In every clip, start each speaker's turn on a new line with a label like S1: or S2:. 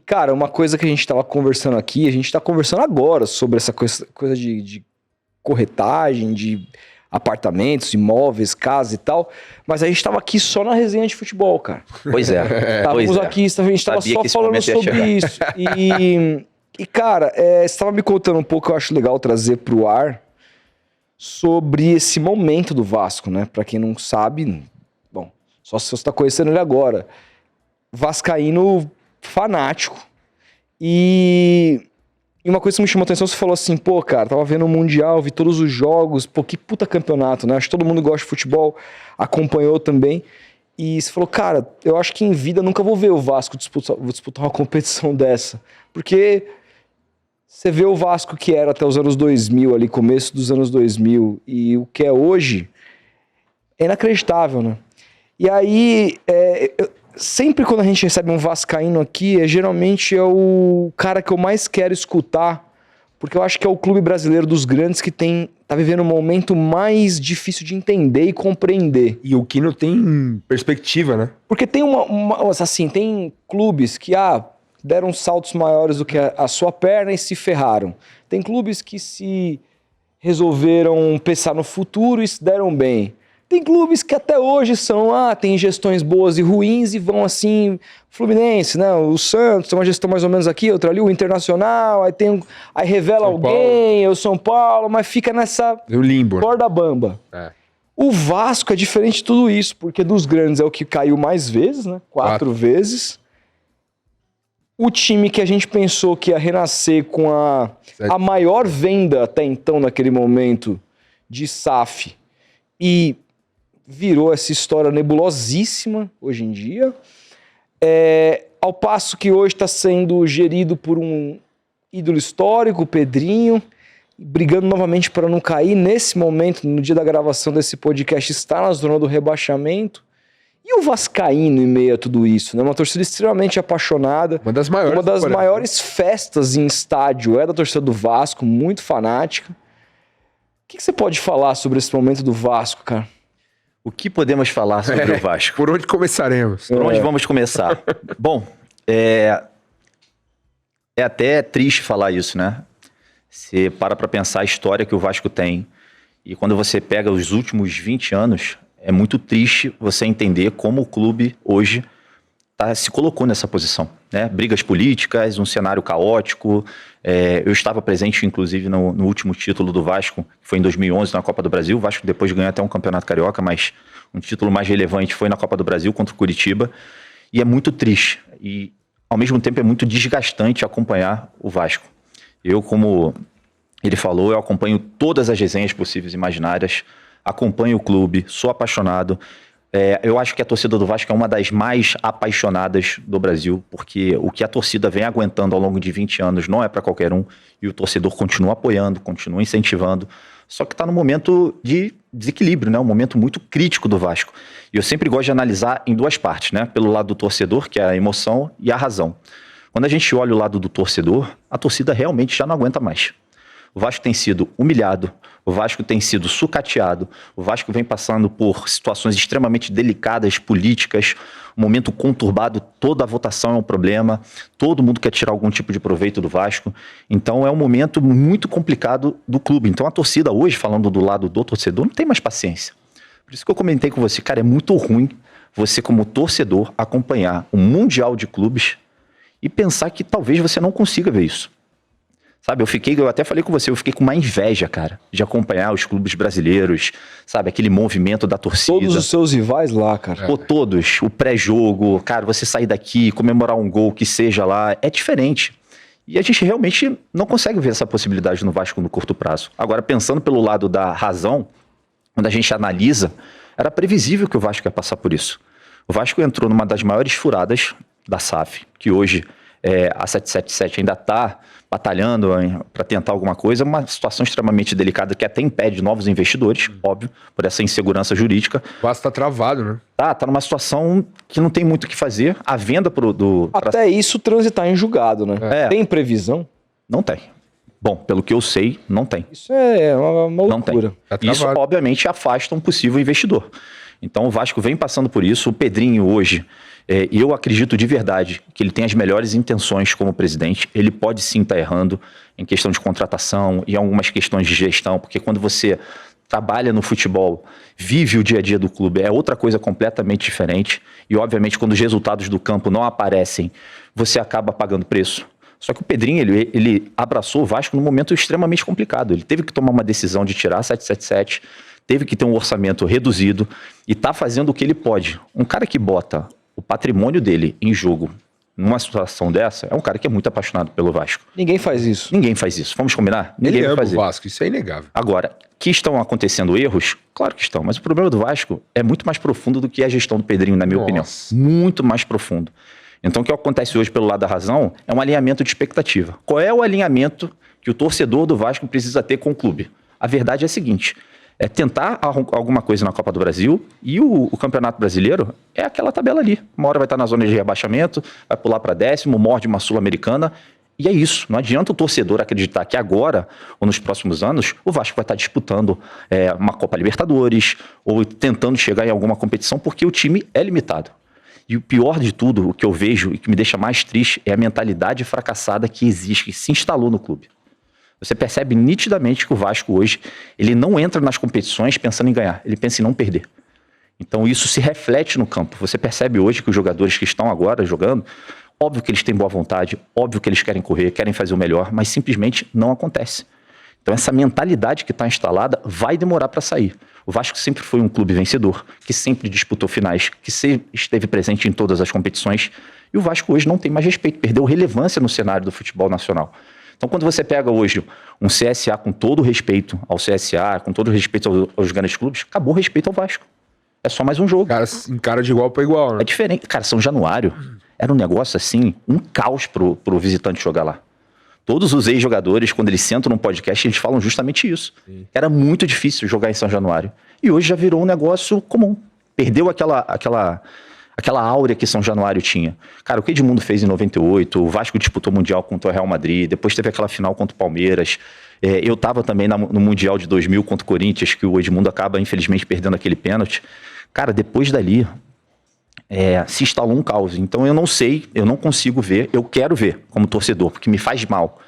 S1: Cara, uma coisa que a gente tava conversando aqui, a gente tá conversando agora sobre essa coisa de corretagem, de apartamentos, imóveis, casas e tal, mas a gente tava aqui só na resenha de futebol, cara.
S2: Pois é.
S1: Estávamos aqui, a gente tava
S2: Sabia
S1: só falando sobre isso. Cara, você tava me contando um pouco, eu acho legal trazer pro ar, sobre esse momento do Vasco, né? Pra quem não sabe, bom, só se você tá conhecendo ele agora. Vascaíno fanático. E uma coisa que me chamou a atenção, você falou assim, pô, cara, tava vendo o Mundial, vi todos os jogos, pô, que puta campeonato, né? Acho que todo mundo gosta de futebol, acompanhou também. E você falou, cara, eu acho que em vida nunca vou ver o Vasco disputar uma competição dessa. Porque você vê o Vasco que era até os anos 2000, ali, começo dos anos 2000, e o que é hoje, é inacreditável, né? E aí, sempre quando a gente recebe um vascaíno aqui, geralmente é o cara que eu mais quero escutar, porque eu acho que é o clube brasileiro dos grandes que tá vivendo um momento mais difícil de entender e compreender.
S3: E o que não tem perspectiva, né?
S1: Porque tem tem clubes que deram saltos maiores do que a sua perna e se ferraram. Tem clubes que se resolveram pensar no futuro e se deram bem. Tem clubes que até hoje tem gestões boas e ruins e vão assim, Fluminense, né? O Santos tem uma gestão mais ou menos aqui, outra ali, o Internacional, aí revela
S3: São
S1: alguém, o São Paulo, mas fica nessa
S3: limbo.
S1: corda bamba.
S3: É.
S1: O Vasco é diferente de tudo isso, porque dos grandes é o que caiu mais vezes, né? 4 vezes. O time que a gente pensou que ia renascer com a maior venda até então, naquele momento, de SAF, e virou essa história nebulosíssima hoje em dia. Ao passo que hoje está sendo gerido por um ídolo histórico, o Pedrinho, brigando novamente para não cair. Nesse momento, no dia da gravação desse podcast, está na zona do rebaixamento. E o vascaíno em meio a tudo isso, né? Uma torcida extremamente apaixonada.
S3: Uma das maiores.
S1: Uma das maiores festas em estádio é da torcida do Vasco, muito fanática. O que você pode falar sobre esse momento do Vasco, cara?
S2: O que podemos falar sobre o Vasco?
S3: Por onde começaremos?
S2: Por onde vamos começar? Bom, é até triste falar isso, né? Você para pensar a história que o Vasco tem. E quando você pega os últimos 20 anos, é muito triste você entender como o clube hoje se colocou nessa posição, né? Brigas políticas, um cenário caótico. Eu estava presente, inclusive, no último título do Vasco, que foi em 2011, na Copa do Brasil. O Vasco depois ganhou até um campeonato carioca, mas um título mais relevante foi na Copa do Brasil contra o Curitiba. E é muito triste. E, ao mesmo tempo, é muito desgastante acompanhar o Vasco. Eu, como ele falou, eu acompanho todas as resenhas possíveis e imaginárias, acompanho o clube, sou apaixonado. Eu acho que a torcida do Vasco é uma das mais apaixonadas do Brasil, porque o que a torcida vem aguentando ao longo de 20 anos não é para qualquer um, e o torcedor continua apoiando, continua incentivando, só que está num momento de desequilíbrio, né? Um momento muito crítico do Vasco. E eu sempre gosto de analisar em duas partes, né? Pelo lado do torcedor, que é a emoção, e a razão. Quando a gente olha o lado do torcedor, a torcida realmente já não aguenta mais. O Vasco tem sido humilhado, o Vasco tem sido sucateado, o Vasco vem passando por situações extremamente delicadas, políticas, um momento conturbado, toda a votação é um problema, todo mundo quer tirar algum tipo de proveito do Vasco, então é um momento muito complicado do clube. Então a torcida hoje, falando do lado do torcedor, não tem mais paciência. Por isso que eu comentei com você, cara, é muito ruim você como torcedor acompanhar um Mundial de Clubes e pensar que talvez você não consiga ver isso. Sabe, eu até falei com você, eu fiquei com uma inveja, cara, de acompanhar os clubes brasileiros, sabe, aquele movimento da torcida.
S1: Todos os seus rivais lá, cara.
S2: Pô, todos, o pré-jogo, cara, você sair daqui, comemorar um gol que seja lá, é diferente. E a gente realmente não consegue ver essa possibilidade no Vasco no curto prazo. Agora, pensando pelo lado da razão, quando a gente analisa, era previsível que o Vasco ia passar por isso. O Vasco entrou numa das maiores furadas da SAF, que hoje a 777 ainda está batalhando para tentar alguma coisa, uma situação extremamente delicada que até impede novos investidores, óbvio, por essa insegurança jurídica.
S3: O Vasco tá travado, né?
S2: Tá numa situação que não tem muito o que fazer. A venda
S1: Até isso transitar em julgado, né? Tem previsão?
S2: Não tem. Bom, pelo que eu sei, não tem.
S1: Isso é uma loucura.
S2: Não tem. Isso, obviamente, afasta um possível investidor. Então o Vasco vem passando por isso. O Pedrinho hoje, eu acredito de verdade que ele tem as melhores intenções como presidente. Ele pode sim estar errando em questão de contratação e algumas questões de gestão, porque quando você trabalha no futebol, vive o dia a dia do clube, é outra coisa completamente diferente. E obviamente quando os resultados do campo não aparecem, você acaba pagando preço. Só que o Pedrinho, ele abraçou o Vasco num momento extremamente complicado. Ele teve que tomar uma decisão de tirar a 777, teve que ter um orçamento reduzido e está fazendo o que ele pode. Um cara que bota o patrimônio dele em jogo numa situação dessa é um cara que é muito apaixonado pelo Vasco.
S1: Ninguém faz isso.
S2: Ninguém faz isso. Vamos combinar? Ninguém
S3: Ele
S2: vai
S3: ama
S2: fazer.
S3: o Vasco, isso é inegável.
S2: Agora, que estão acontecendo erros? Claro que estão, mas o problema do Vasco é muito mais profundo do que a gestão do Pedrinho, na minha opinião. Muito mais profundo. Então, o que acontece hoje pelo lado da razão é um alinhamento de expectativa. Qual é o alinhamento que o torcedor do Vasco precisa ter com o clube? A verdade é a seguinte, é tentar alguma coisa na Copa do Brasil e o Campeonato Brasileiro é aquela tabela ali. Uma hora vai estar na zona de rebaixamento, vai pular para 10º, morde uma Sul-Americana. E é isso, não adianta o torcedor acreditar que agora, ou nos próximos anos, o Vasco vai estar disputando uma Copa Libertadores, ou tentando chegar em alguma competição, porque o time é limitado. E o pior de tudo, o que eu vejo e que me deixa mais triste, é a mentalidade fracassada que existe, que se instalou no clube. Você percebe nitidamente que o Vasco hoje, ele não entra nas competições pensando em ganhar, ele pensa em não perder. Então isso se reflete no campo. Você percebe hoje que os jogadores que estão agora jogando, óbvio que eles têm boa vontade, óbvio que eles querem correr, querem fazer o melhor, mas simplesmente não acontece. Então essa mentalidade que está instalada vai demorar para sair. O Vasco sempre foi um clube vencedor, que sempre disputou finais, que sempre esteve presente em todas as competições, e o Vasco hoje não tem mais respeito, perdeu relevância no cenário do futebol nacional. Então quando você pega hoje um CSA com todo o respeito ao CSA, com todo o respeito aos grandes clubes, acabou o respeito ao Vasco. É só mais um jogo.
S3: Cara, encara de igual para igual, né?
S2: É diferente. Cara, São Januário era um negócio assim, um caos pro visitante jogar lá. Todos os ex-jogadores, quando eles sentam num podcast, eles falam justamente isso. Sim. Era muito difícil jogar em São Januário. E hoje já virou um negócio comum. Perdeu aquela áurea que São Januário tinha. Cara, o que Edmundo fez em 98, o Vasco disputou o Mundial contra o Real Madrid, depois teve aquela final contra o Palmeiras. Eu estava também no Mundial de 2000 contra o Corinthians, que o Edmundo acaba, infelizmente, perdendo aquele pênalti. Cara, depois dali, se instalou um caos. Então eu não sei, eu não consigo ver, eu quero ver como torcedor, porque me faz mal.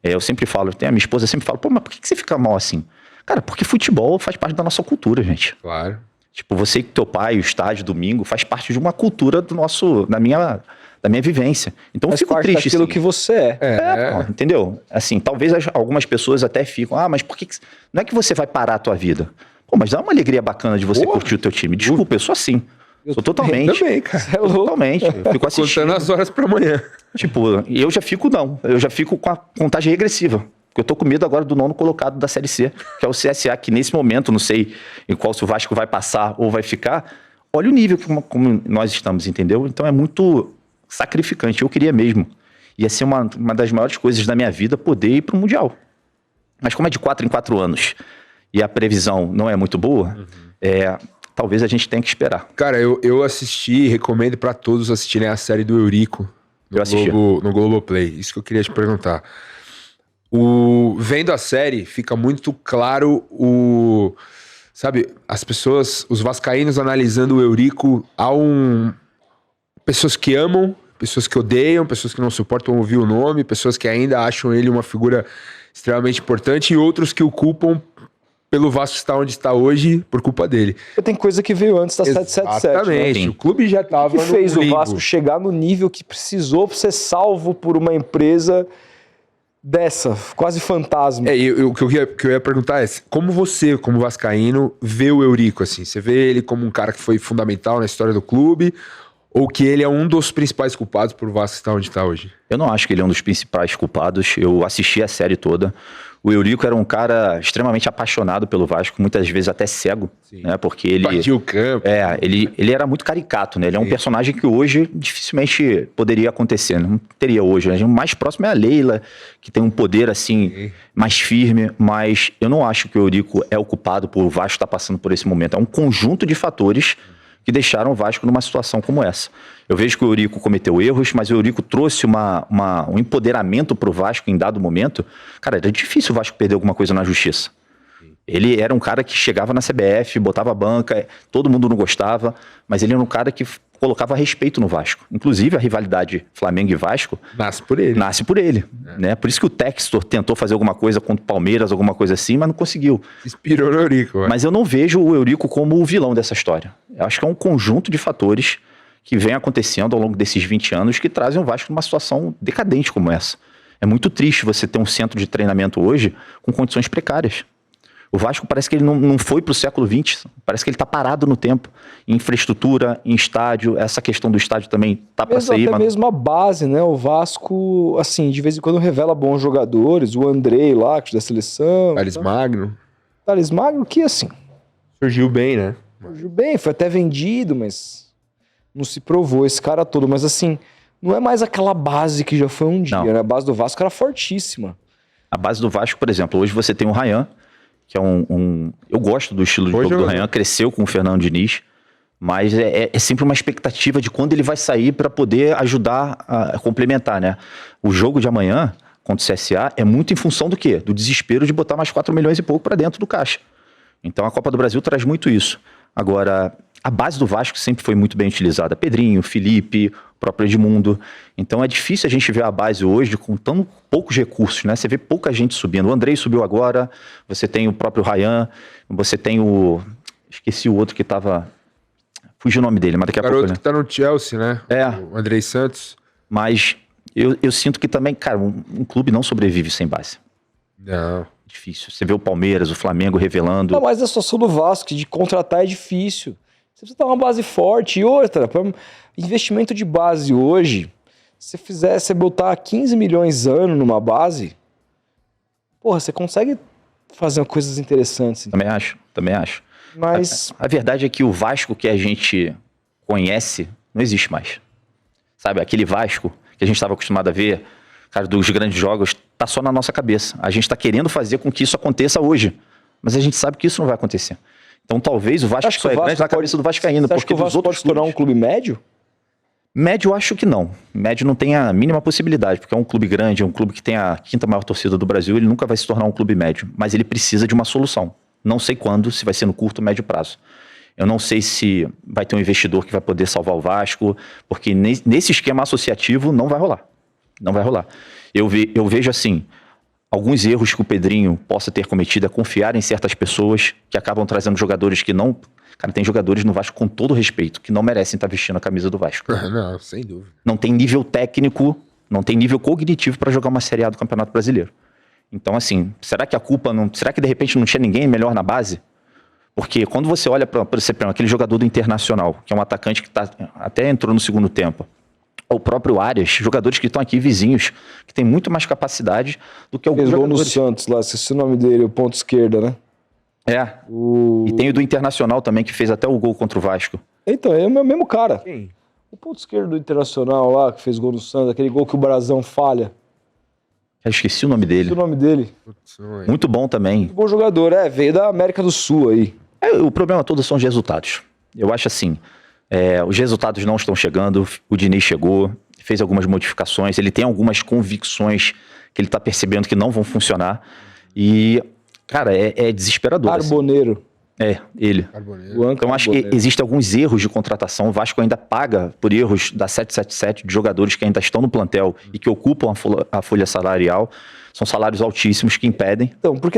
S2: Eu sempre falo, a minha esposa sempre fala, pô, mas por que você fica mal assim? Cara, porque futebol faz parte da nossa cultura, gente.
S3: Claro.
S2: Tipo, você e teu pai, o estádio, domingo, faz parte de uma cultura da minha vivência. Então eu fico triste.
S1: Daquilo que você é.
S2: Pô, entendeu? Assim, talvez algumas pessoas até ficam, mas por que... Não é que você vai parar a tua vida. Pô, mas dá uma alegria bacana de você curtir o teu time. Desculpa, eu sou assim. Sou totalmente.
S3: Eu também, cara.
S2: Totalmente. Eu fico assistindo.
S3: Contando as horas pra amanhã.
S2: Tipo, eu já fico com a contagem regressiva. Porque eu tô com medo agora do 9º colocado da Série C, que é o CSA, que nesse momento, não sei em qual se o Vasco vai passar ou vai ficar. Olha o nível como nós estamos, entendeu? Então é muito sacrificante. Eu queria mesmo. Ia ser uma das maiores coisas da minha vida poder ir pro Mundial. Mas como é de 4 em 4 anos e a previsão não é muito boa, talvez a gente tenha que esperar.
S3: Cara, eu assisti, recomendo pra todos assistirem a série do Eurico no Globoplay. Isso que eu queria te perguntar. Vendo a série, fica muito claro sabe, as pessoas, os vascaínos analisando o Eurico, pessoas que amam, pessoas que odeiam, pessoas que não suportam ouvir o nome, pessoas que ainda acham ele uma figura extremamente importante e outros que o culpam pelo Vasco estar onde está hoje por culpa dele.
S1: Tem coisa que veio antes da 777.
S3: Exatamente. Né? O clube já estava no
S1: fez o Vasco chegar no nível que precisou para ser salvo por uma empresa dessa, quase fantasma.
S3: O que eu ia perguntar é, como você, como vascaíno, vê o Eurico, assim? Você vê ele como um cara que foi fundamental na história do clube ou que ele é um dos principais culpados por o Vasco estar onde está hoje? Eu
S2: não acho que ele é um dos principais culpados. Eu assisti a série toda. O Eurico era um cara extremamente apaixonado pelo Vasco, muitas vezes até cego, né? Porque ele...
S3: Partiu o campo.
S2: Ele era muito caricato, né? Ele é um personagem que hoje dificilmente poderia acontecer, não teria hoje. O mais próximo é a Leila, que tem um poder, assim, mais firme, mas eu não acho que o Eurico é o culpado por o Vasco estar passando por esse momento. É um conjunto de fatores que deixaram o Vasco numa situação como essa. Eu vejo que o Eurico cometeu erros, mas o Eurico trouxe um empoderamento para o Vasco em dado momento. Cara, era difícil o Vasco perder alguma coisa na justiça. Ele era um cara que chegava na CBF, botava a banca, todo mundo não gostava, mas ele era um cara que colocava respeito no Vasco. Inclusive, a rivalidade Flamengo e Vasco
S3: Nasce por ele.
S2: nasce por ele. Né? Por isso que o Textor tentou fazer alguma coisa contra o Palmeiras, alguma coisa assim, mas não conseguiu.
S3: Inspirou no Eurico.
S2: Mas eu não vejo o Eurico como o vilão dessa história. Eu acho que é um conjunto de fatores que vem acontecendo ao longo desses 20 anos que trazem o Vasco numa situação decadente como essa. É muito triste você ter um centro de treinamento hoje com condições precárias. O Vasco parece que ele não foi para o século XX, parece que ele está parado no tempo. Em infraestrutura, em estádio, essa questão do estádio também tá para sair.
S1: Até mesmo a base, né? O Vasco, assim, de vez em quando revela bons jogadores. O Andrei lá, da seleção.
S3: Thales Magno.
S1: Thales Magno, que assim,
S3: Surgiu bem, né?
S1: surgiu bem, foi até vendido, mas não se provou esse cara todo. Mas assim, não é mais aquela base que já foi um dia,
S2: Não.
S1: né? A base do Vasco era fortíssima.
S2: A base do Vasco, por exemplo, hoje você tem o Rayan, que é eu gosto do estilo de
S3: Bom
S2: jogo do
S3: jogador.
S2: Rayan, cresceu com o Fernando Diniz, mas é sempre uma expectativa de quando ele vai sair para poder ajudar a complementar, né? O jogo de amanhã contra o CSA é muito em função do quê? Do desespero de botar mais 4 milhões e pouco para dentro do caixa. Então a Copa do Brasil traz muito isso. Agora, a base do Vasco sempre foi muito bem utilizada. Pedrinho, Felipe, o próprio Edmundo. Então é difícil a gente ver a base hoje com tão poucos recursos, né? Você vê pouca gente subindo. O Andrei subiu agora, você tem o próprio Rayan, você tem o... Esqueci o outro que estava... Fugiu o nome dele, mas daqui a
S3: O garoto
S2: pouco...
S3: que tá no Chelsea, né?
S2: É.
S3: O Andrei Santos.
S2: Mas eu sinto que também, cara, um clube não sobrevive sem base.
S3: Não.
S2: Difícil. Você vê o Palmeiras, o Flamengo revelando...
S1: Não, mas a situação do Vasco, de contratar é difícil. Você precisa ter uma base forte. E outra, investimento de base hoje, se você botar 15 milhões ano numa base, porra, você consegue fazer coisas interessantes.
S2: Também acho.
S1: Mas,
S2: A verdade é que o Vasco que a gente conhece não existe mais. Sabe, aquele Vasco que a gente estava acostumado a ver, cara, dos grandes jogos, tá só na nossa cabeça. A gente está querendo fazer com que isso aconteça hoje, mas a gente sabe que isso não vai acontecer. Então talvez o Vasco
S1: acho que
S2: só
S1: o
S2: é
S1: Vasco
S2: grande na
S1: pode-
S2: cabeça do vascaíno,
S1: você acha
S2: porque
S1: que o
S2: dos
S1: Vasco
S2: outros
S1: pode se tornar um clube médio?
S2: Médio, eu acho que não. Médio não tem a mínima possibilidade, porque é um clube grande, é um clube que tem a quinta maior torcida do Brasil, ele nunca vai se tornar um clube médio, mas ele precisa de uma solução. Não sei quando, se vai ser no curto ou médio prazo. Eu não sei se vai ter um investidor que vai poder salvar o Vasco, porque nesse esquema associativo não vai rolar. Não vai rolar. Eu vejo assim, alguns erros que o Pedrinho possa ter cometido é confiar em certas pessoas que acabam trazendo jogadores que não... Cara, tem jogadores no Vasco, com todo respeito, que não merecem estar vestindo a camisa do Vasco.
S3: Não, sem dúvida.
S2: Não tem nível técnico, não tem nível cognitivo para jogar uma Série A do Campeonato Brasileiro. Então, assim, será que a culpa não... Será que de repente não tinha ninguém melhor na base? Porque quando você olha para aquele jogador do Internacional, que é um atacante que até entrou no segundo tempo, ou o próprio Arias, jogadores que estão aqui vizinhos, que tem muito mais capacidade do que alguns
S1: Fez gol no
S2: jogadores.
S1: Santos lá, esqueci o nome dele, o ponto esquerda, né?
S2: É. E tem o do Internacional também, que fez até o gol contra o Vasco.
S1: Então, é o mesmo cara.
S3: Quem?
S1: O ponto esquerdo do Internacional lá, que fez gol no Santos, aquele gol que o Brazão falha.
S2: Eu esqueci o nome
S1: Esqueci
S2: dele.
S1: o nome dele.
S3: Putz, não é.
S2: Muito bom também.
S1: Bom jogador, veio da América do Sul aí.
S2: O problema todo são os resultados. Eu acho assim, os resultados não estão chegando, o Diniz chegou, fez algumas modificações, ele tem algumas convicções que ele está percebendo que não vão funcionar. E, cara, é desesperador. assim.
S1: Carboneiro.
S2: Ele.
S3: Carboneiro.
S1: Juan
S2: Então, acho que
S1: Carboneiro.
S2: existem alguns erros de contratação. O Vasco ainda paga por erros da 777 de jogadores que ainda estão no plantel e que ocupam a folha salarial. São salários altíssimos que impedem.
S1: Então, porque